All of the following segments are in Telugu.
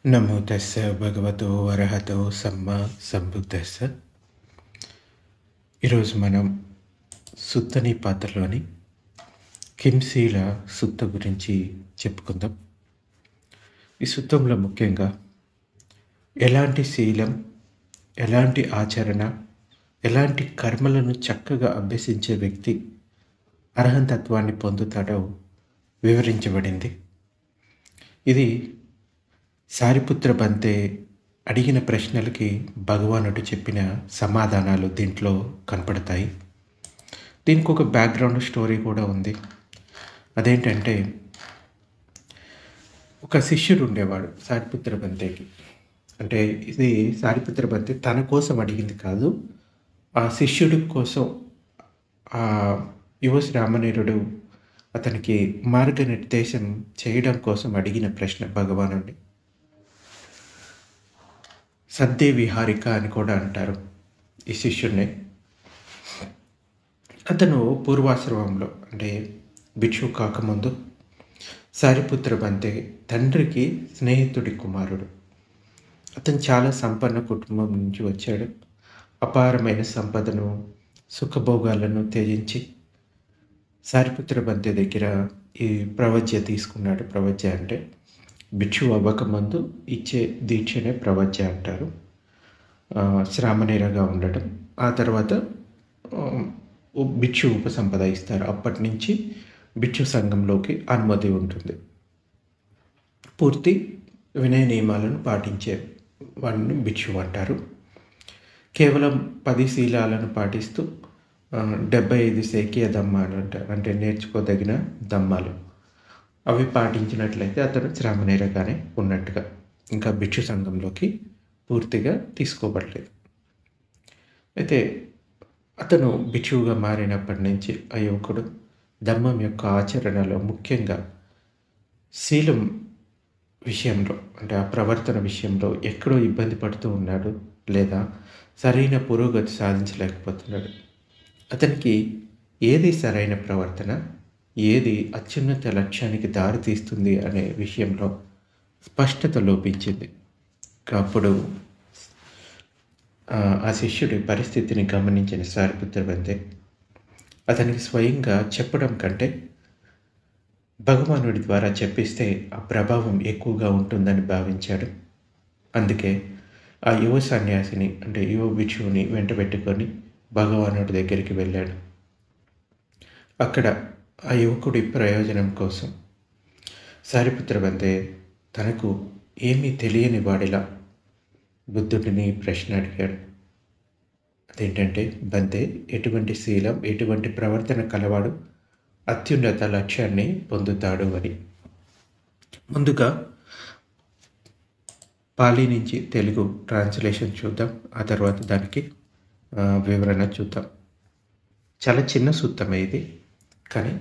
నమో తస్స భగవతో అర్హతో సమ్మా సంబుద్ధస్స. ఈరోజు మనం సుత్తని పాత్రలోని కింశీల సుత్త గురించి చెప్పుకుందాం. ఈ సుత్తంలో ముఖ్యంగా ఎలాంటి శీలం, ఎలాంటి ఆచరణ, ఎలాంటి కర్మలను చక్కగా అభ్యసించే వ్యక్తి అర్హంతత్వాన్ని పొందుతాడో వివరించబడింది. ఇది సారిపుత్ర బంతే అడిగిన ప్రశ్నలకి భగవానుడు చెప్పిన సమాధానాలు దీంట్లో కనపడతాయి. దీనికి ఒక బ్యాక్గ్రౌండ్ స్టోరీ కూడా ఉంది. అదేంటంటే, ఒక శిష్యుడు ఉండేవాడు సారిపుత్ర బంతేకి. అంటే ఇది సారిపుత్ర బంతే తన కోసం అడిగింది కాదు, ఆ శిష్యుడి కోసం ఆ యువ రామనీరుడు అతనికి మార్గనిర్దేశం చేయడం కోసం అడిగిన ప్రశ్న భగవానుడి. సద్దే విహారిక అని కూడా అంటారు ఈ శిష్యుడిని. అతను పూర్వాశ్రమంలో అంటే భిక్షు కాకముందు సారిపుత్ర బంతే తండ్రికి స్నేహితుడి కుమారుడు. అతను చాలా సంపన్న కుటుంబం నుంచి వచ్చాడు. అపారమైన సంపదను, సుఖభోగాలను త్యజించి సారిపుత్ర బంతే దగ్గర ఈ ప్రవజ్య తీసుకున్నాడు. ప్రవజ్య అంటే భిక్షు అవ్వకముందు ఇచ్చే దీక్షనే ప్రవజ్య అంటారు. శ్రామణీరగా ఉండటం, ఆ తర్వాత భిక్షు ఉపసంపద ఇస్తారు. అప్పటి నుంచి భిక్షు సంఘంలోకి అనుమతి ఉంటుంది. పూర్తి వినయ నియమాలను పాటించే వాడిని భిక్షు అంటారు. కేవలం 10 శీలాలను పాటిస్తూ 75 సేకియ ధమ్మాలు అంటారు, అంటే నేర్చుకోదగిన ధమ్మాలు. అవి పాటించినట్లయితే అతను శ్రామణీరగానే ఉన్నట్టుగా, ఇంకా భిక్షు సంఘంలోకి పూర్తిగా తీసుకోబడలేదు. అయితే అతను భిక్షువుగా మారినప్పటి నుంచి ఆ యువకుడు ధమ్మం యొక్క ఆచరణలో, ముఖ్యంగా శీలం విషయంలో, అంటే ఆ ప్రవర్తన విషయంలో ఎక్కడో ఇబ్బంది పడుతూ ఉన్నాడు, లేదా సరైన పురోగతి సాధించలేకపోతున్నాడు. అతనికి ఏది సరైన ప్రవర్తన, ఏది అత్యున్నత లక్ష్యానికి దారితీస్తుంది అనే విషయంలో స్పష్టత లోపించింది. అప్పుడు ఆ శిష్యుడి పరిస్థితిని గమనించిన సారిపుత్ర బంతే అతనికి స్వయంగా చెప్పడం కంటే భగవానుడి ద్వారా చెప్పిస్తే ఆ ప్రభావం ఎక్కువగా ఉంటుందని భావించాడు. అందుకే ఆ యువ సన్యాసిని, అంటే యువ భిక్షువుని వెంట పెట్టుకొని భగవానుడి దగ్గరికి వెళ్ళాడు. అక్కడ ఆ యువకుడి ప్రయోజనం కోసం సారిపుత్ర బంతే తనకు ఏమీ తెలియని వాడిలా బుద్ధుడిని ప్రశ్న అడిగాడు. అదేంటంటే, బంతే ఎటువంటి శీలం, ఎటువంటి ప్రవర్తన కలవాడు అత్యున్నత లక్ష్యాన్ని పొందుతాడు అని. ముందుగా పాలీ నుంచి తెలుగు ట్రాన్స్లేషన్ చూద్దాం, ఆ తర్వాత దానికి వివరణ చూద్దాం. చాలా చిన్న సూత్రమే ఇది, కానీ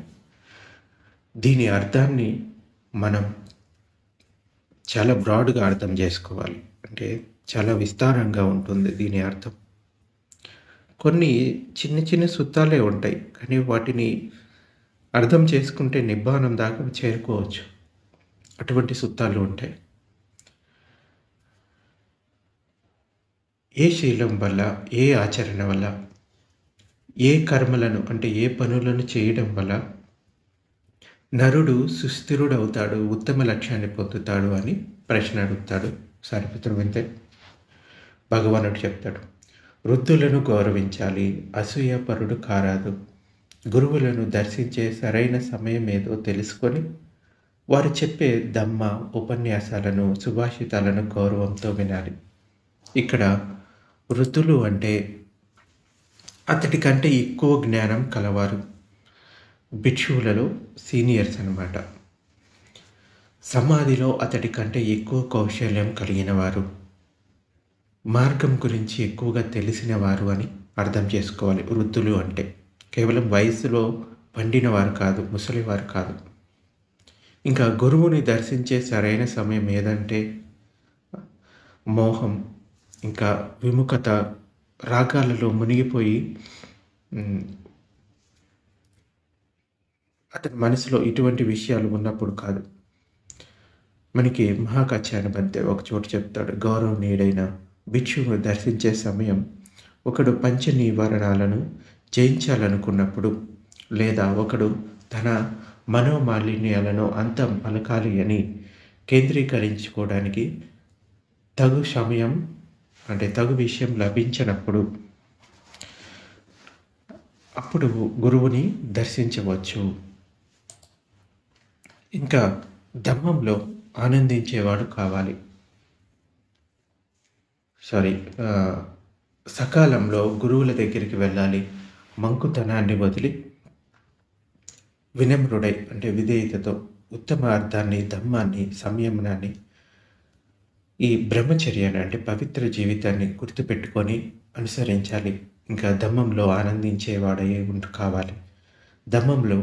దీని అర్థాన్ని మనం చాలా బ్రాడ్గా అర్థం చేసుకోవాలి. అంటే చాలా విస్తారంగా ఉంటుంది దీని అర్థం. కొన్ని చిన్న చిన్న సూత్రాలే ఉంటాయి, కానీ వాటిని అర్థం చేసుకుంటే నిబ్బానం దాకా చేరుకోవచ్చు. అటువంటి సూత్రాలు ఉంటాయి. ఏ శీలం వల్ల, ఏ ఆచరణ వల్ల, ఏ కర్మలను, అంటే ఏ పనులను చేయడం వల్ల నరుడు సుస్థిరుడవుతాడు, ఉత్తమ లక్ష్యాన్ని పొందుతాడు అని ప్రశ్న అడుగుతాడు సారిపుత్ర బంతే. భగవానుడు చెప్తాడు, వృద్ధులను గౌరవించాలి, అసూయపరుడు కారాదు, గురువులను దర్శించే సరైన సమయం ఏదో తెలుసుకొని వారు చెప్పే ధమ్మ ఉపన్యాసాలను, సుభాషితాలను గౌరవంతో వినాలి. ఇక్కడ వృద్ధులు అంటే అతడి కంటే ఎక్కువ జ్ఞానం కలవారు, భిక్షువులలో సీనియర్స్ అన్నమాట. సమాధిలో అతడి కంటే ఎక్కువ కౌశల్యం కలిగిన వారు, మార్గం గురించి ఎక్కువగా తెలిసిన వారు అని అర్థం చేసుకోవాలి. వృద్ధులు అంటే కేవలం వయసులో పండిన వారు కాదు, ముసలివారు కాదు. ఇంకా గురువుని దర్శించే సరైన సమయం ఏదంటే, మోహం ఇంకా విముఖత, రాగాలలో మునిగిపోయి అతని మనసులో ఇటువంటి విషయాలు ఉన్నప్పుడు కాదు. మనకి మహాకాత్యాయన మధ్య ఒక చోట చెప్తాడు, గౌరవనీయుడైన భిక్షువును దర్శించే సమయం ఒకడు పంచ నివారణాలను జయించాలనుకున్నప్పుడు, లేదా ఒకడు తన మనోమాలిన్యాలను అంతం పలకాలి అని కేంద్రీకరించుకోవడానికి తగు సమయం తగు విషయం లభించినప్పుడు అప్పుడు గురువుని దర్శించవచ్చు. ఇంకా ధమ్మంలో ఆనందించేవాడు కావాలి. సకాలంలో గురువుల దగ్గరికి వెళ్ళాలి. మంకుతనాన్ని వదిలి వినమ్రుడై విధేయతతో ఉత్తమ అర్థాన్ని, ధమ్మాన్ని, సంయమనాన్ని, ఈ బ్రహ్మచర్యాన్ని పవిత్ర జీవితాన్ని గుర్తుపెట్టుకొని అనుసరించాలి. ఇంకా ధమ్మంలో ఆనందించేవాడే కావాలి. ధమ్మంలో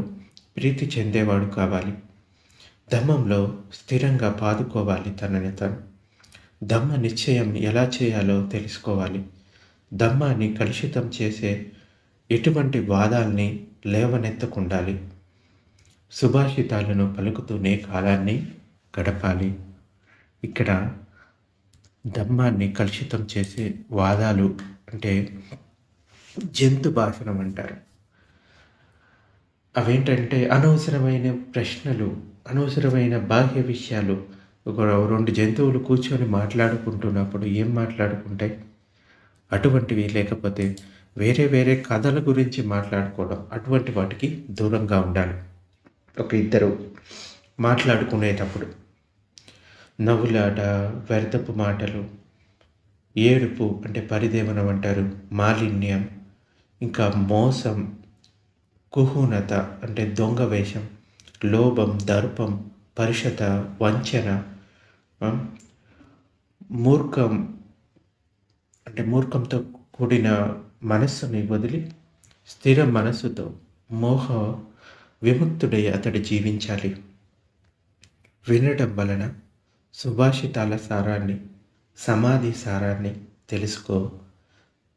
ప్రీతి చెందేవాడు కావాలి. ధమ్మంలో స్థిరంగా పాదుకోవాలి తనని తను. ధమ్మ నిశ్చయం ఎలా చేయాలో తెలుసుకోవాలి. ధమ్మాన్ని కలుషితం చేసే ఎటువంటి వాదాల్ని లేవనెత్తకుండాలి. సుభాషితాలను పలుకుతూనే కాలాన్ని గడపాలి. ఇక్కడ ధమ్మాన్ని కలుషితం చేసే వాదాలు జంతు భాషణం అంటారు. అవేంటంటే అనవసరమైన ప్రశ్నలు, అనవసరమైన బాహ్య విషయాలు. ఒక 2 జంతువులు కూర్చొని మాట్లాడుకుంటున్నప్పుడు ఏం మాట్లాడుకుంటాయి? అటువంటివి, లేకపోతే వేరే వేరే కథల గురించి మాట్లాడుకోవడం, అటువంటి వాటికి దూరంగా ఉండాలి. ఒక ఇద్దరు మాట్లాడుకునేటప్పుడు నవ్వులాట, వ్యర్థపు మాటలు, ఏడుపు పరిదేవనం అంటారు, మాలిన్యం, ఇంకా మోసం, కుహూనత దొంగ వేషం, లోభం, దర్పం, పరుషత, వంచన, మూర్ఖం మూర్ఖంతో కూడిన మనస్సుని వదిలి స్థిర మనస్సుతో మోహ విముక్తుడై అతడు జీవించాలి. వినడం వలన సుభాషితాల సారాన్ని, సమాధి సారాన్ని తెలుసుకో.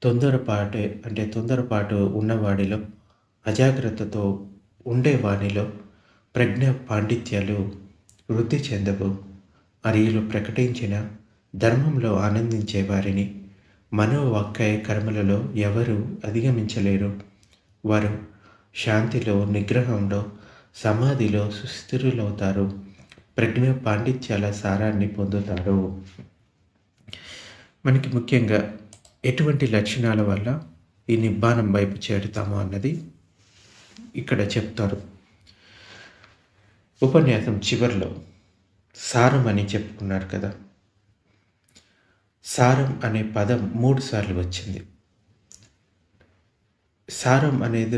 తొందరపాటు ఉన్నవాడిలో, అజాగ్రత్తతో ఉండేవానిలో ప్రజ్ఞ పాండిత్యాలు వృద్ధి చెందవు. అరియులు ప్రకటించిన ధర్మంలో ఆనందించే వారిని మనోవాక్కాయ కర్మలలో ఎవరు అధిగమించలేరు. వారు శాంతిలో, నిగ్రహంలో, సమాధిలో సుస్థిరులవుతారు. ప్రజ్ఞ పాండిత్యాల సారాన్ని పొందుతారు. మనకి ముఖ్యంగా ఎటువంటి లక్షణాల వల్ల ఈ నిబ్బానం వైపు చేరుతాము అన్నది ఇక్కడ చెప్తారు. ఉపన్యాసం చివరిలో సారం అని చెప్పుకున్నారు కదా. సారం అనే పదం 3 సార్లు వచ్చింది. సారం అనేది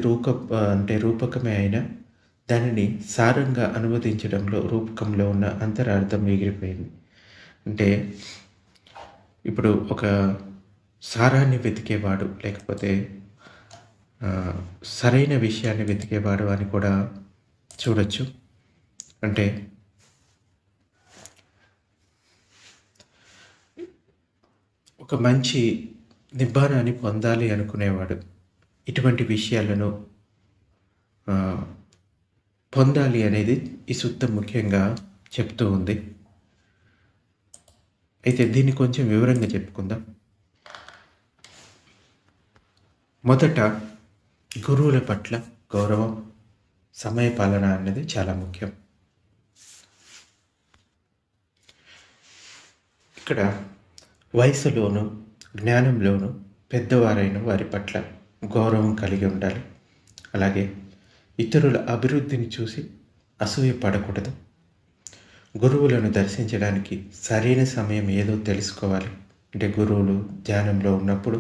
రూపకమే అయినా దానిని సారంగా అనువదించడంలో, రూపకంలో ఉన్న అంతరార్థం ఎగిరిపోయింది. ఇప్పుడు ఒక సారాన్ని వెతికేవాడు, లేకపోతే సరైన విషయాన్ని వెతికేవాడు అని కూడా చూడొచ్చు. ఒక మంచి నిబ్బానాన్ని పొందాలి అనుకునేవాడు ఇటువంటి విషయాలను పొందాలి అనేది ఈ సూక్తం ముఖ్యంగా చెప్తూ ఉంది. అయితే దీన్ని కొంచెం వివరంగా చెప్పుకుందాం. మొదట గురువుల పట్ల గౌరవం, సమయపాలన అన్నది చాలా ముఖ్యం. ఇక్కడ వయసులోను, జ్ఞానంలోను పెద్దవారైన వారి పట్ల గౌరవం కలిగి ఉండాలి. అలాగే ఇతరుల అభివృద్ధిని చూసి అసూయ పడకూడదు. గురువులను దర్శించడానికి సరైన సమయం ఏదో తెలుసుకోవాలి. గురువులు ధ్యానంలో ఉన్నప్పుడు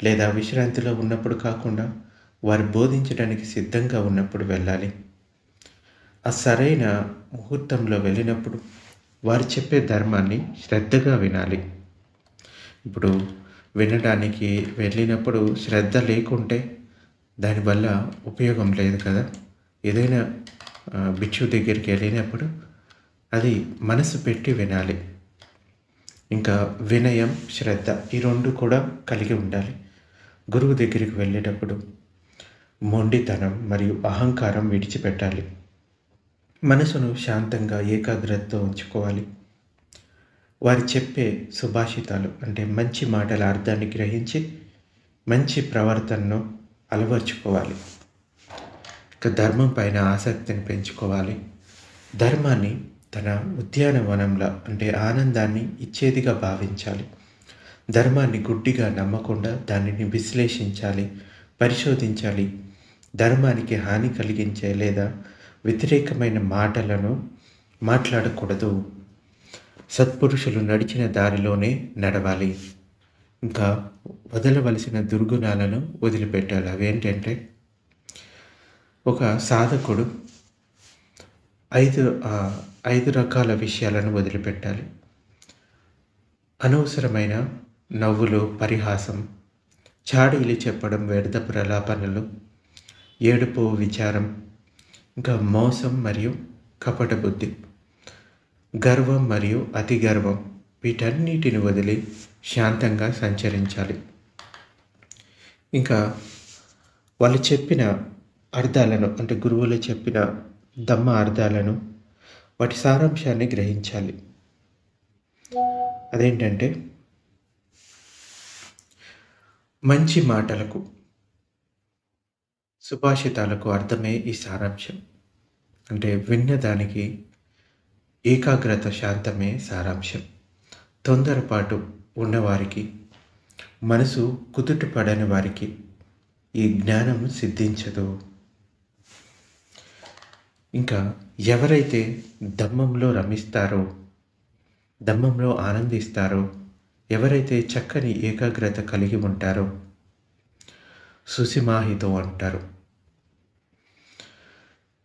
లేదా విశ్రాంతిలో ఉన్నప్పుడు కాకుండా వారు బోధించడానికి సిద్ధంగా ఉన్నప్పుడు వెళ్ళాలి. ఆ సరైన ముహూర్తంలో వెళ్ళినప్పుడు వారు చెప్పే ధర్మాన్ని శ్రద్ధగా వినాలి. ఇప్పుడు వినడానికి వెళ్ళినప్పుడు శ్రద్ధ లేకుంటే దానివల్ల ఉపయోగం లేదు కదా. ఏదైనా భిక్షు దగ్గరికి వెళ్ళినప్పుడు అది మనసు పెట్టి వినాలి. ఇంకా వినయం, శ్రద్ధ ఈ 2 కూడా కలిగి ఉండాలి. గురువు దగ్గరికి వెళ్ళేటప్పుడు మొండితనం మరియు అహంకారం విడిచిపెట్టాలి. మనసును శాంతంగా ఏకాగ్రతతో ఉంచుకోవాలి. వారు చెప్పే సుభాషితాలు అంటే మంచి మాటల అర్థాన్ని గ్రహించి మంచి ప్రవర్తనను అలవర్చుకోవాలి. ఇక ధర్మం పైన ఆసక్తిని పెంచుకోవాలి. ధర్మాన్ని తన ఉద్యానవనంలా అంటే ఆనందాన్ని ఇచ్చేదిగా భావించాలి. ధర్మాన్ని గుడ్డిగా నమ్మకుండా దానిని విశ్లేషించాలి, పరిశోధించాలి. ధర్మానికి హాని కలిగించే లేదా వ్యతిరేకమైన మాటలను మాట్లాడకూడదు. సత్పురుషులు నడిచిన దారిలోనే నడవాలి. ఇంకా వదలవలసిన దుర్గుణాలను వదిలిపెట్టాలి. అవేంటంటే, ఒక సాధకుడు ఐదు ఐదు రకాల విషయాలను వదిలిపెట్టాలి. అనవసరమైన నవ్వులు, పరిహాసం, చాడీలు చెప్పడం, వ్యర్థ ప్రలాపనలు, ఏడుపు, విచారం, ఇంకా మోసం మరియు కపట బుద్ధి, గర్వం మరియు అతి గర్వం, వీటన్నిటిని వదిలి శాంతంగా సంచరించాలి. ఇంకా వాళ్ళు చెప్పిన అర్థాలను అంటే గురువులు చెప్పిన ధమ్మ అర్థాలను వాటి సారాంశాన్ని గ్రహించాలి. అదేంటంటే, మంచి మాటలకు సుభాషితాలకు అర్థమే ఈ సారాంశం. అంటే విన్నదానికి ఏకాగ్రత, శాంతమే సారాంశం. తొందరపాటు ఉన్నవారికి, మనసు కుదుట పడని వారికి ఈ జ్ఞానం సిద్ధించదు. ఇంకా ఎవరైతే ధమ్మంలో రమిస్తారో, ధమ్మంలో ఆనందిస్తారో, ఎవరైతే చక్కని ఏకాగ్రత కలిగి ఉంటారో సుసిమాహితో అంటారు.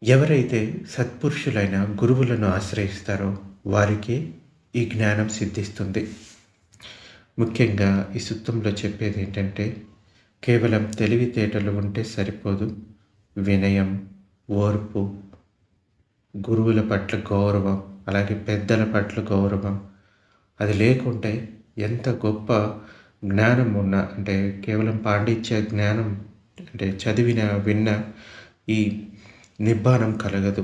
ఎవరైతే సత్పురుషులైన గురువులను ఆశ్రయిస్తారో వారికి ఈ జ్ఞానం సిద్ధిస్తుంది. ముఖ్యంగా ఈ సూక్తంలో చెప్పేది ఏంటంటే, కేవలం తెలివితేటలు ఉంటే సరిపోదు. వినయం, ఓర్పు, గురువుల పట్ల గౌరవం, అలాగే పెద్దల పట్ల గౌరవం, అది లేకుంటే ఎంత గొప్ప జ్ఞానం ఉన్నా అంటే కేవలం పాండిత్య జ్ఞానం అంటే విన్న ఈ నిబ్బానం కలగదు.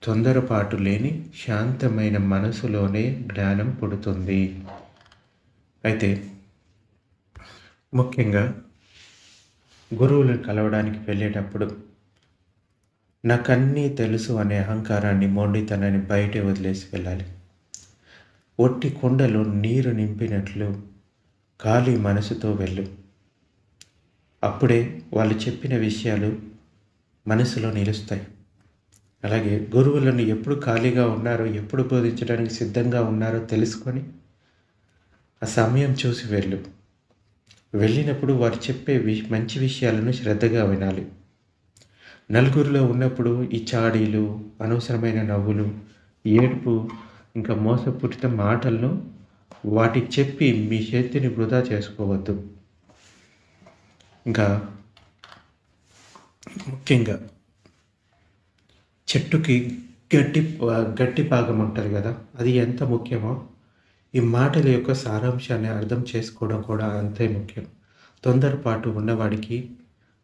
తొందరపాటు లేని శాంతమైన మనసులోనే జ్ఞానం పుడుతుంది. అయితే ముఖ్యంగా గురువులను కలవడానికి వెళ్ళేటప్పుడు నాకన్నీ తెలుసు అనే అహంకారాన్ని, మొండితనాన్ని బయటే వదిలేసి వెళ్ళాలి. ఒట్టి కుండలో నీరు నింపినట్లు ఖాళీ మనసుతో వెళ్ళు. అప్పుడే వాళ్ళు చెప్పిన విషయాలు మనసులో నిలుస్తాయి. అలాగే గురువులను ఎప్పుడు ఖాళీగా ఉన్నారో, ఎప్పుడు బోధించడానికి సిద్ధంగా ఉన్నారో తెలుసుకొని ఆ సమయం చూసి వెళ్ళు. వెళ్ళినప్పుడు వారు చెప్పే మంచి విషయాలను శ్రద్ధగా వినాలి. నలుగురిలో ఉన్నప్పుడు ఈ చాడీలు, అనవసరమైన నవ్వులు, ఏడుపు, ఇంకా మోసపూరిత మాటలను వాటికి చెప్పి మీ శక్తిని వృధా చేసుకోవద్దు. ఇంకా ముఖ్యంగా చెట్టుకి గట్టి భాగం ఉంటుంది కదా, అది ఎంత ముఖ్యమో ఈ మాటల యొక్క సారాంశాన్ని అర్థం చేసుకోవడం కూడా అంతే ముఖ్యం. తొందరపాటు ఉన్నవాడికి,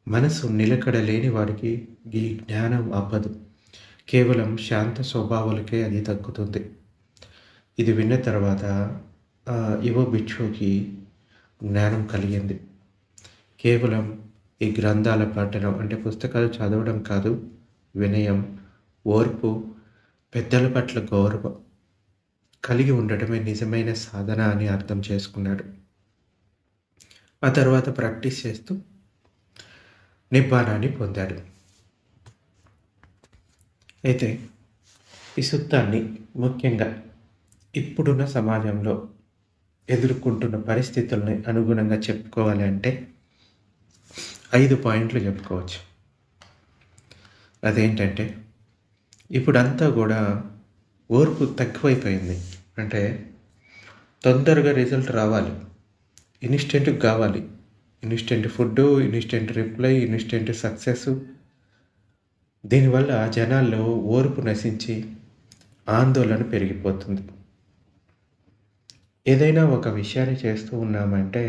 మనసు నిలకడ లేని వాడికి ఈ జ్ఞానం అవ్వదు. కేవలం శాంత స్వభావాలకే అది తగ్గుతుంది. ఇది విన్న తర్వాత యువ భిక్షువుకి జ్ఞానం కలిగింది. కేవలం ఈ గ్రంథాల పఠనం అంటే పుస్తకాలు చదవడం కాదు, వినయం, ఓర్పు, పెద్దల పట్ల గౌరవం కలిగి ఉండటమే నిజమైన సాధన అని అర్థం చేసుకున్నాడు. ఆ తర్వాత ప్రాక్టీస్ చేస్తూ నిబ్బానాన్ని పొందాడు. అయితే ఈ సూక్తాన్ని ముఖ్యంగా ఇప్పుడున్న సమాజంలో ఎదుర్కొంటున్న పరిస్థితుల్ని అనుగుణంగా చెప్పుకోవాలి అంటే 5 పాయింట్లు చెప్పుకోవచ్చు. అదేంటంటే, ఇప్పుడంతా కూడా ఓర్పు తక్కువైపోయింది. అంటే తొందరగా రిజల్ట్ రావాలి, ఇన్స్టెంట్ కావాలి. Instant food, instant reply, instant success. దీనివల్ల జనాల్లో ఓర్పు నశించి ఆందోళన పెరిగిపోతుంది. ఏదైనా ఒక విషయాన్ని చేస్తూ ఉన్నామంటే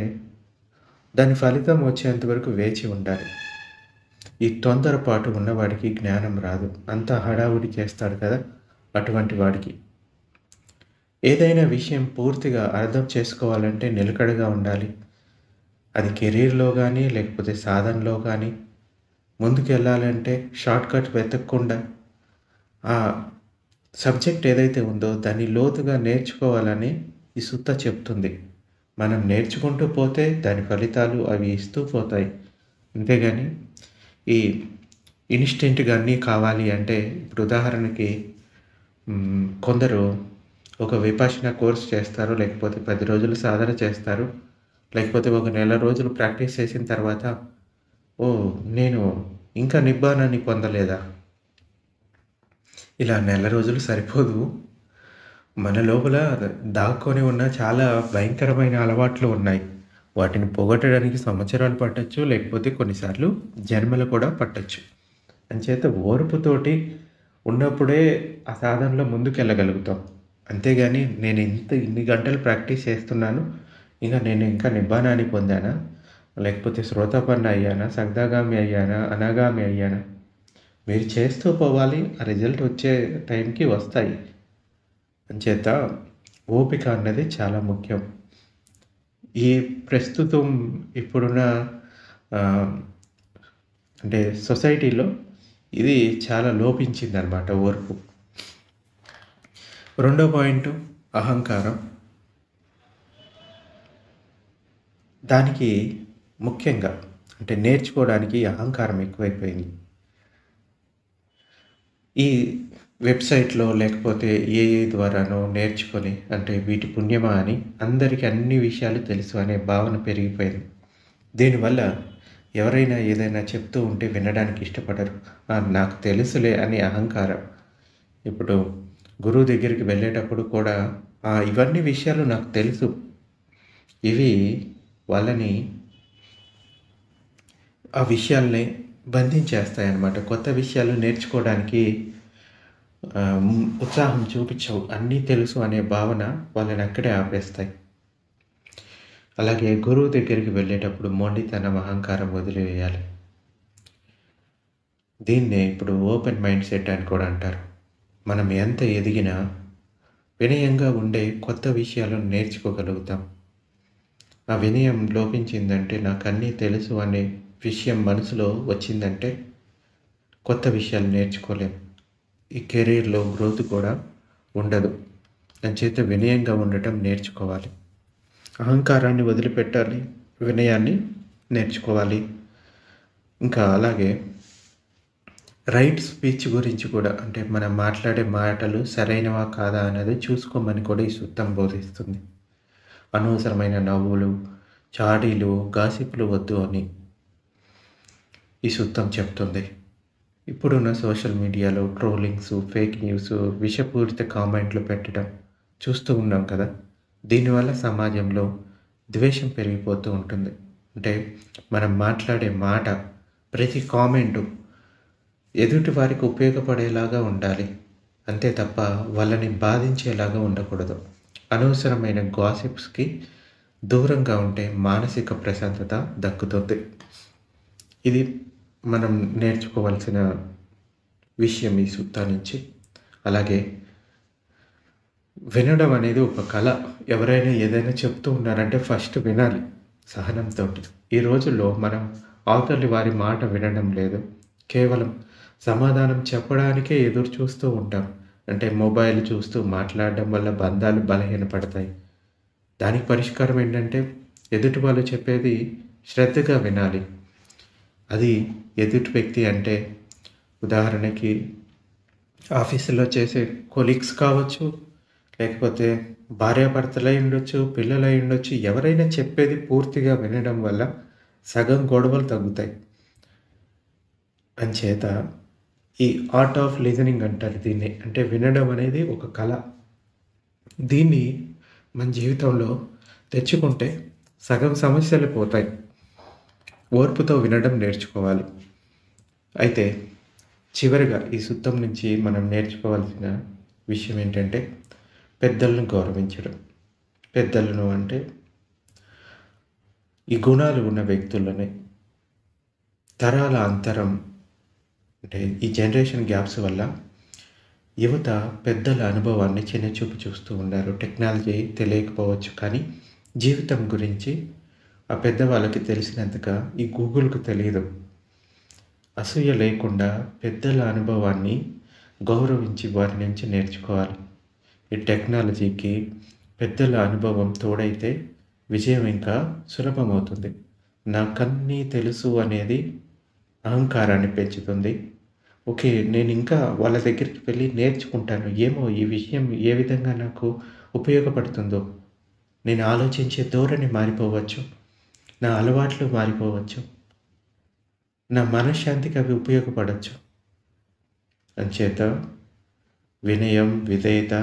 దాని ఫలితం వచ్చేంత వరకు వేచి ఉండాలి. ఈ తొందరపాటు ఉన్నవాడికి జ్ఞానం రాదు. అంతా హడావుడి చేస్తాడు కదా! అటువంటి వాడికి. ఏదైనా విషయం పూర్తిగా అర్థం చేసుకోవాలంటే నిలకడగా ఉండాలి. అది కెరీర్‌లో గానీ, లేకపోతే సాధనలో గానీ, ముందుకెళ్ళాలంటే షార్ట్‌కట్ వెతకకుండా ఆ సబ్జెక్ట్ ఏదైతే ఉందో దాన్ని లోతుగా నేర్చుకోవాలని ఈ సుత్త చెప్తుంది. మనం నేర్చుకుంటూ పోతే దాని ఫలితాలు అవి ఇస్తూ పోతాయి. అంతేగాని ఈ ఇన్‌స్టెంట్‌గా అన్నీ కావాలి అంటే ఇప్పుడు ఉదాహరణకి కొందరు ఒక విపశ్యన కోర్స్ చేస్తారు. లేకపోతే 10 రోజులు సాధన చేస్తారు. లేకపోతే ఒక నెల రోజులు ప్రాక్టీస్ చేసిన తర్వాత, ఓహ్! నేను ఇంకా నిబ్బానాన్ని పొందలేదా? ఇలా నెల రోజులు సరిపోదు. మన లోపల దాక్కొని ఉన్న చాలా భయంకరమైన అలవాట్లు ఉన్నాయి. వాటిని పోగొట్టడానికి సంవత్సరాలు పట్టొచ్చు. లేకపోతే కొన్నిసార్లు జన్మలు కూడా పట్టొచ్చు. అంచేత ఓర్పుతోటి ఉన్నప్పుడే ఆ సాధనలో ముందుకెళ్ళగలుగుతాం. అంతేగాని ఇన్ని గంటలు ప్రాక్టీస్ చేస్తున్నాను. నేను ఇంకా నిబ్బానాన్ని పొందానా? లేకపోతే శ్రోతాపన్న అయ్యానా? సగదాగామి అయ్యానా? అనాగామి అయ్యానా? మీరు చేస్తూ పోవాలి. ఆ రిజల్ట్ వచ్చే టైంకి వస్తాయి. అంచేత ఓపిక అన్నది చాలా ముఖ్యం. ఈ ప్రస్తుతం ఇప్పుడున్న ఆహ్, అంటే సొసైటీలో ఇది చాలా లోపించిందనమాట ఓర్పు. రెండో పాయింటు అహంకారం. దానికి ముఖ్యంగా అంటే నేర్చుకోవడానికి అహంకారం ఎక్కువైపోయింది. ఈ వెబ్‌సైట్‌లో లేకపోతే ఏఐ ద్వారానో నేర్చుకొని అంటే వీటి పుణ్యమా అని అందరికీ అన్ని విషయాలు తెలుసు అనే భావన పెరిగిపోయింది. దీనివల్ల ఎవరైనా ఏదైనా చెప్తూ ఉంటే వినడానికి ఇష్టపడరు. నాకు తెలుసులే అని అహంకారం. ఇప్పుడు గురువు దగ్గరికి వెళ్ళేటప్పుడు కూడా ఇవన్నీ విషయాలు నాకు తెలుసు. ఇవి వాళ్ళని ఆ విషయాల్ని బంధించేస్తాయన్నమాట. కొత్త విషయాలు నేర్చుకోవడానికి ఉత్సాహం చూపించవు. అన్నీ తెలుసు అనే భావన వాళ్ళని అక్కడే ఆపేస్తాయి. అలాగే గురువు దగ్గరికి వెళ్ళేటప్పుడు మొండితనం, అహంకారం వదిలివేయాలి. దీన్నే ఇప్పుడు ఓపెన్ మైండ్ సెట్ అని కూడా అంటారు. మనం ఎంత ఎదిగినా వినయంగా ఉండే కొత్త విషయాలను నేర్చుకోగలుగుతాం. ఆ వినయం లోపించిందంటే నాకన్నీ తెలుసు అనే విషయం మనసులో వచ్చిందంటే కొత్త విషయాలు నేర్చుకోలేం. ఈ కెరీర్‌లో గ్రోత్ కూడా ఉండదు. అంచేత వినయంగా ఉండటం నేర్చుకోవాలి. అహంకారాన్ని వదిలిపెట్టాలి. వినయాన్ని నేర్చుకోవాలి. ఇంకా అలాగే రైట్ స్పీచ్ గురించి కూడా అంటే మనం మాట్లాడే మాటలు సరైనవా కాదా అనేది చూసుకోమని కూడా ఈ సూత్రం బోధిస్తుంది. అనవసరమైన నవ్వులు, చాడీలు, గాసిప్‌లు వద్దు అని ఈ సూత్రం చెప్తుంది. ఇప్పుడున్న సోషల్ మీడియాలో ట్రోలింగ్స్, ఫేక్ న్యూస్, విషపూరిత కామెంట్లు పెట్టడం చూస్తూ ఉన్నాం కదా! దీనివల్ల సమాజంలో ద్వేషం పెరిగిపోతూ ఉంటుంది. అంటే మనం మాట్లాడే మాట, ప్రతి కామెంటు ఎదుటి వారికి ఉపయోగపడేలాగా ఉండాలి. అంతే తప్ప వాళ్ళని బాధించేలాగా ఉండకూడదు. అనవసరమైన గాసిప్స్‌కి దూరంగా ఉంటే మానసిక ప్రశాంతత దక్కుతుంది. ఇది మనం నేర్చుకోవాల్సిన విషయం ఈ సూత్రం నుంచి. అలాగే వినడం అనేది ఒక కళ. ఎవరైనా ఏదైనా చెప్తూ ఉన్నారంటే ఫస్ట్ వినాలి సహనంతోటి. ఈ రోజుల్లో మనం అవతలి వారి మాట వినడం లేదు. కేవలం సమాధానం చెప్పడానికే ఎదురు చూస్తూ ఉంటాం. అంటే మొబైల్ చూస్తూ మాట్లాడడం వల్ల బంధాలు బలహీనపడతాయి. దానికి పరిష్కారం ఏంటంటే ఎదుటి వాళ్ళు చెప్పేది శ్రద్ధగా వినాలి. అది ఎదుటి వ్యక్తి అంటే ఉదాహరణకి ఆఫీసులో చేసే కొలీగ్స్ కావచ్చు, లేకపోతే భార్యాభర్తలై ఉండొచ్చు, పిల్లలై ఉండొచ్చు. ఎవరైనా చెప్పేది పూర్తిగా వినడం వల్ల సగం గొడవలు తగ్గుతాయి. అంచేత ఈ ఆర్ట్ ఆఫ్ లిజనింగ్ అంటారు దీన్ని. అంటే వినడం అనేది ఒక కళ. దీన్ని మన జీవితంలో తెచ్చుకుంటే సగం సమస్యలు పోతాయి. ఓర్పుతో వినడం నేర్చుకోవాలి. అయితే చివరిగా ఈ సూత్రం నుంచి మనం నేర్చుకోవాల్సిన విషయం ఏంటంటే పెద్దలను గౌరవించడం. పెద్దలను అంటే ఈ గుణాలు ఉన్న వ్యక్తులని తరాల అంతరం అంటే ఈ జనరేషన్ గ్యాప్స్ వల్ల యువత పెద్దల అనుభవాన్ని చిన్నచూపు చూస్తూ ఉన్నారు. టెక్నాలజీ తెలియకపోవచ్చు కానీ జీవితం గురించి ఆ పెద్దవాళ్ళకి తెలిసినంతగా ఈ గూగుల్‌కు తెలియదు. అసూయ లేకుండా పెద్దల అనుభవాన్ని గౌరవించి వారి నుంచి నేర్చుకోవాలి. ఈ టెక్నాలజీకి పెద్దల అనుభవం తోడైతే విజయం ఇంకా సులభమవుతుంది. నాకన్నీ తెలుసు అనేది అహంకారాన్ని పెంచుతుంది. ఓకే. నేను ఇంకా వాళ్ళ దగ్గరికి వెళ్ళి నేర్చుకుంటాను. ఏమో ఈ విషయం ఏ విధంగా నాకు ఉపయోగపడుతుందో. నేను ఆలోచించే ధోరణి మారిపోవచ్చు. నా అలవాట్లు మారిపోవచ్చు. నా మనశ్శాంతికి అవి ఉపయోగపడొచ్చు. అంచేత వినయం, విధేయత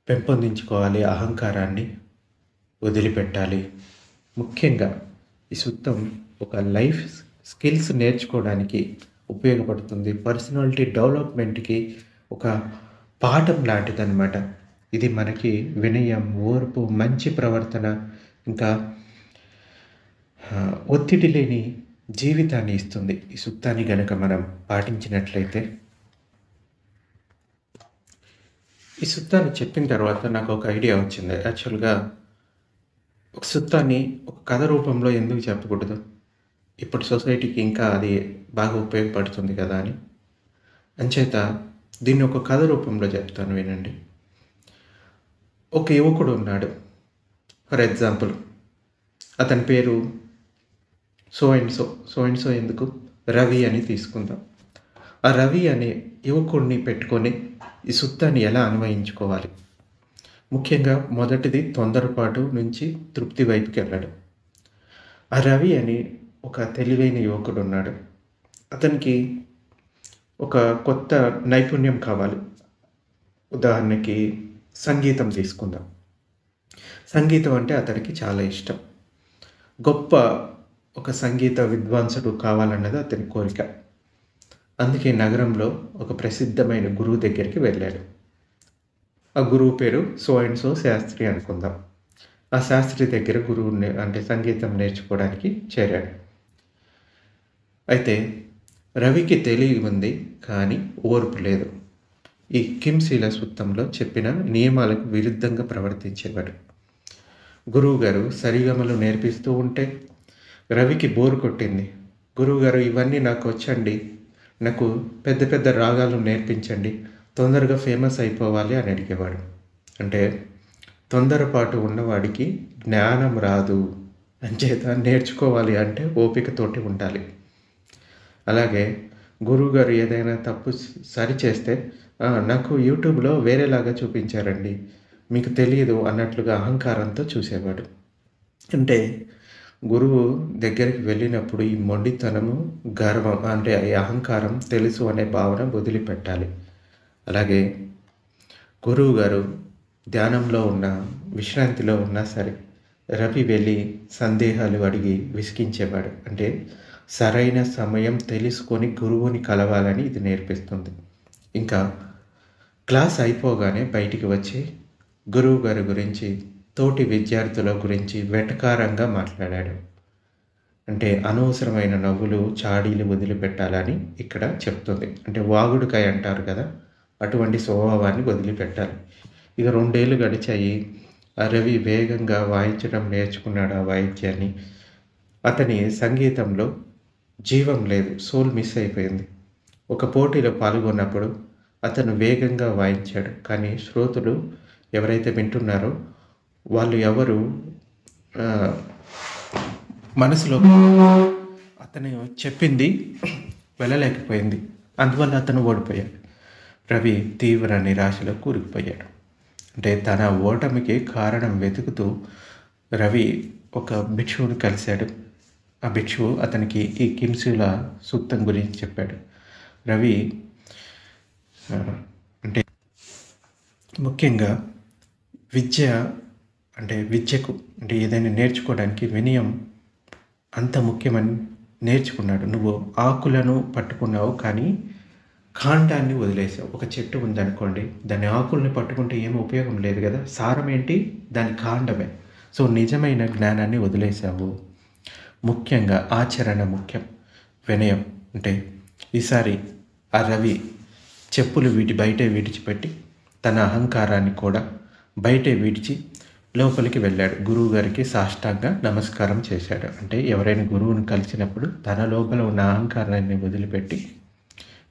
పెంపొందించుకోవాలి. అహంకారాన్ని వదిలిపెట్టాలి. ముఖ్యంగా ఈ సుత్తం ఒక లైఫ్ స్కిల్స్ నేర్చుకోవడానికి ఉపయోగపడుతుంది. పర్సనాలిటీ డెవలప్మెంట్‌కి ఒక పాఠం లాంటిదనమాట. ఇది మనకి వినయం, ఓర్పు, మంచి ప్రవర్తన ఇంకా ఒత్తిడి లేని జీవితాన్ని ఇస్తుంది. ఈ సుత్తాన్ని గనక మనం పాటించినట్లయితే. ఈ సుత్తాన్ని చెప్పిన తర్వాత నాకు ఒక ఐడియా వచ్చింది. యాక్చువల్‌గా ఒక సుత్తాన్ని ఒక కథ రూపంలో ఎందుకు చెప్పకూడదు? ఇప్పుడు సొసైటీకి ఇంకా అది బాగా ఉపయోగపడుతుంది కదా అని. అంచేత దీన్ని ఒక కథ రూపంలో చెప్తాను వినండి. ఒక యువకుడు ఉన్నాడు. ఫర్ ఎగ్జాంపుల్ అతని పేరు so and so. So and so ఎందుకు? రవి అని తీసుకుందాం. ఆ రవి అనే యువకుడిని పెట్టుకొని ఈ సుత్తాన్ని ఎలా అన్వయించుకోవాలి? ముఖ్యంగా మొదటిది తొందరపాటు నుంచి తృప్తి వైపుకి వెళ్ళడం. ఆ రవి అని ఒక తెలివైన యువకుడు ఉన్నాడు. అతనికి ఒక కొత్త నైపుణ్యం కావాలి. ఉదాహరణకి సంగీతం తీసుకుందాం. సంగీతం అంటే అతనికి చాలా ఇష్టం. గొప్ప ఒక సంగీత విద్వాంసుడు కావాలన్నది అతని కోరిక. అందుకే నగరంలో ఒక ప్రసిద్ధమైన గురువు దగ్గరికి వెళ్ళాడు. ఆ గురువు పేరు సో అండ్ సో శాస్త్రి అనుకుందాం. ఆ శాస్త్రి దగ్గర గురువుని అంటే సంగీతం నేర్చుకోవడానికి చేరాడు. అయితే రవికి తెలివి ఉంది కానీ ఓర్పు లేదు. ఈ కింశీల సూత్రంలో చెప్పిన నియమాలకు విరుద్ధంగా ప్రవర్తించేవాడు. గురువుగారు సరిగమలు నేర్పిస్తూ ఉంటే రవికి బోరు కొట్టింది. గురువుగారు ఇవన్నీ నాకు వచ్చండి, నాకు పెద్ద పెద్ద రాగాలు నేర్పించండి, తొందరగా ఫేమస్ అయిపోవాలి అని అడిగేవాడు. అంటే తొందరపాటు ఉన్నవాడికి జ్ఞానం రాదు. అంచేత నేర్చుకోవాలి అంటే ఓపికతోటి ఉండాలి. అలాగే గురువుగారు ఏదైనా తప్పు సరిచేస్తే నాకు యూట్యూబ్లో వేరేలాగా చూపించారండి, మీకు తెలియదు అన్నట్లుగా అహంకారంతో చూసేవాడు. అంటే గురువు దగ్గరికి వెళ్ళినప్పుడు ఈ మొండితనము, గర్వం అంటే ఈ అహంకారం తెలుసు అనే భావన వదిలిపెట్టాలి. అలాగే గురువు గారు ధ్యానంలో ఉన్న, విశ్రాంతిలో ఉన్నా సరే రవి వెళ్ళి సందేహాలు అడిగి విసిగించేవాడు. అంటే సరైన సమయం తెలుసుకొని గురువుని కలవాలని ఇది నేర్పిస్తుంది. ఇంకా క్లాస్ అయిపోగానే బయటికి వచ్చి గురువు గారి గురించి, తోటి విద్యార్థుల గురించి వెటకారంగా మాట్లాడాడు. అంటే అనవసరమైన నవ్వులు, చాడీలు వదిలిపెట్టాలని ఇక్కడ చెప్తుంది. అంటే వాగుడుకాయ అంటారు కదా, అటువంటి స్వభావాన్ని వదిలిపెట్టాలి. ఇక 2 ఏళ్ళు గడిచాయి. ఆ రవి వేగంగా వాయించడం నేర్చుకున్నాడు ఆ వాయిద్యాన్ని. అతని సంగీతంలో జీవం లేదు, సోల్ మిస్ అయిపోయింది. ఒక పోటీలో పాల్గొన్నప్పుడు అతను వేగంగా వాయించాడు. కానీ శ్రోతలు ఎవరైతే వింటున్నారో వాళ్ళు ఎవరు మనసులో అతను చెప్పింది వెళ్ళలేకపోయింది. అందువల్ల అతను ఓడిపోయాడు. రవి తీవ్ర నిరాశలో కూరుకుపోయాడు. అంటే తన ఓటమికి కారణం వెతుకుతూ రవి ఒక భిక్షువుని కలిశాడు. ఆ భిక్షువు అతనికి ఈ కింశీల సూక్తం గురించి చెప్పాడు. రవి అంటే ముఖ్యంగా విద్యకు అంటే ఏదైనా నేర్చుకోవడానికి వినయం అంత ముఖ్యమని నేర్చుకున్నాడు. నువ్వు ఆకులను పట్టుకున్నావు కానీ కాండాన్ని వదిలేసావు. ఒక చెట్టు ఉందనుకోండి, దాని ఆకుల్ని పట్టుకుంటే ఏమీ ఉపయోగం లేదు కదా, సారం ఏంటి? దాని కాండమే. సో నిజమైన జ్ఞానాన్ని వదిలేసావు. ముఖ్యంగా ఆచరణ ముఖ్యం. వినయం అంటే ఈసారి ఆ రవి చెప్పులు బయటే విడిచిపెట్టి తన అహంకారాన్ని కూడా బయటే విడిచి లోపలికి వెళ్ళాడు. గురువుగారికి సాష్టాంగ నమస్కారం చేశాడు. అంటే ఎవరైనా గురువుని కలిసినప్పుడు తన లోపల ఉన్న అహంకారాన్ని వదిలిపెట్టి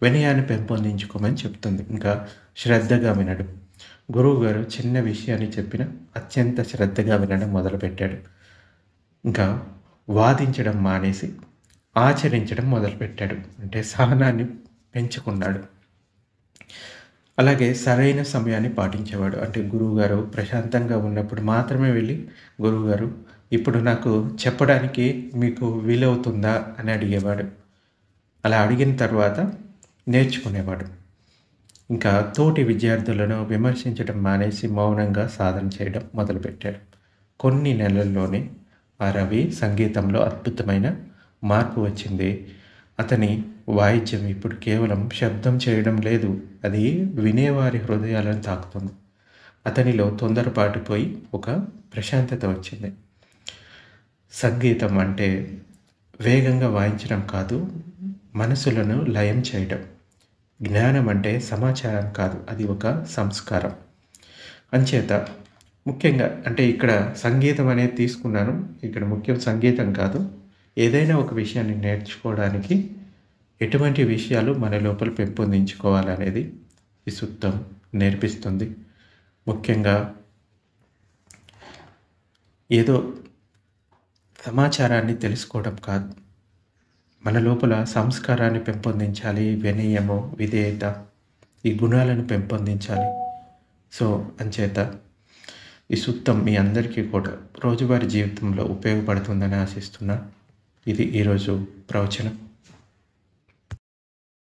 వినయాన్ని పెంపొందించుకోమని చెప్తుంది. ఇంకా శ్రద్ధగా వినడు. గురువుగారు చిన్న విషయాన్ని చెప్పిన అత్యంత శ్రద్ధగా వినడం మొదలుపెట్టాడు. ఇంకా వాదించడం మానేసి ఆచరించడం మొదలుపెట్టాడు. అంటే సహనాన్ని పెంచుకున్నాడు. అలాగే సరైన సమయాన్ని పాటించేవాడు. అంటే గురువుగారు ప్రశాంతంగా ఉన్నప్పుడు మాత్రమే వెళ్ళి, గురువుగారు ఇప్పుడు నాకు చెప్పడానికి మీకు వీలవుతుందా అని అడిగేవాడు. అలా అడిగిన తర్వాత నేర్చుకునేవాడు. ఇంకా తోటి విద్యార్థులను విమర్శించడం మానేసి మౌనంగా సాధన చేయడం మొదలుపెట్టాడు. కొన్ని నెలల్లోనే ఆ రవి సంగీతంలో అద్భుతమైన మార్పు వచ్చింది. అతని వాయిద్యం ఇప్పుడు కేవలం శబ్దం చేయడం లేదు, అది వినేవారి హృదయాలను తాకుతుంది. అతనిలో తొందరపాటు పోయి ఒక ప్రశాంతత వచ్చింది. సంగీతం అంటే వేగంగా వాయించడం కాదు, మనసులను లయం చేయడం. జ్ఞానం అంటే సమాచారం కాదు, అది ఒక సంస్కారం. అంచేత ముఖ్యంగా అంటే ఇక్కడ సంగీతం అనేది తీసుకున్నాను. ఇక్కడ ముఖ్యం సంగీతం కాదు, ఏదైనా ఒక విషయాన్ని నేర్చుకోవడానికి ఎటువంటి విషయాలు మన లోపల పెంపొందించుకోవాలనేది ఈ సూక్తం నేర్పిస్తుంది. ముఖ్యంగా ఏదో సమాచారాన్ని తెలుసుకోవడం కాదు, మన లోపల సంస్కారాన్ని పెంపొందించాలి. వినయము, విధేయత, ఈ గుణాలను పెంపొందించాలి. సో అంచేత ఈ సూక్తం మీ అందరికీ కూడా రోజువారీ జీవితంలో ఉపయోగపడుతుందని ఆశిస్తున్నా. ఇది ఈరోజు ప్రవచనం.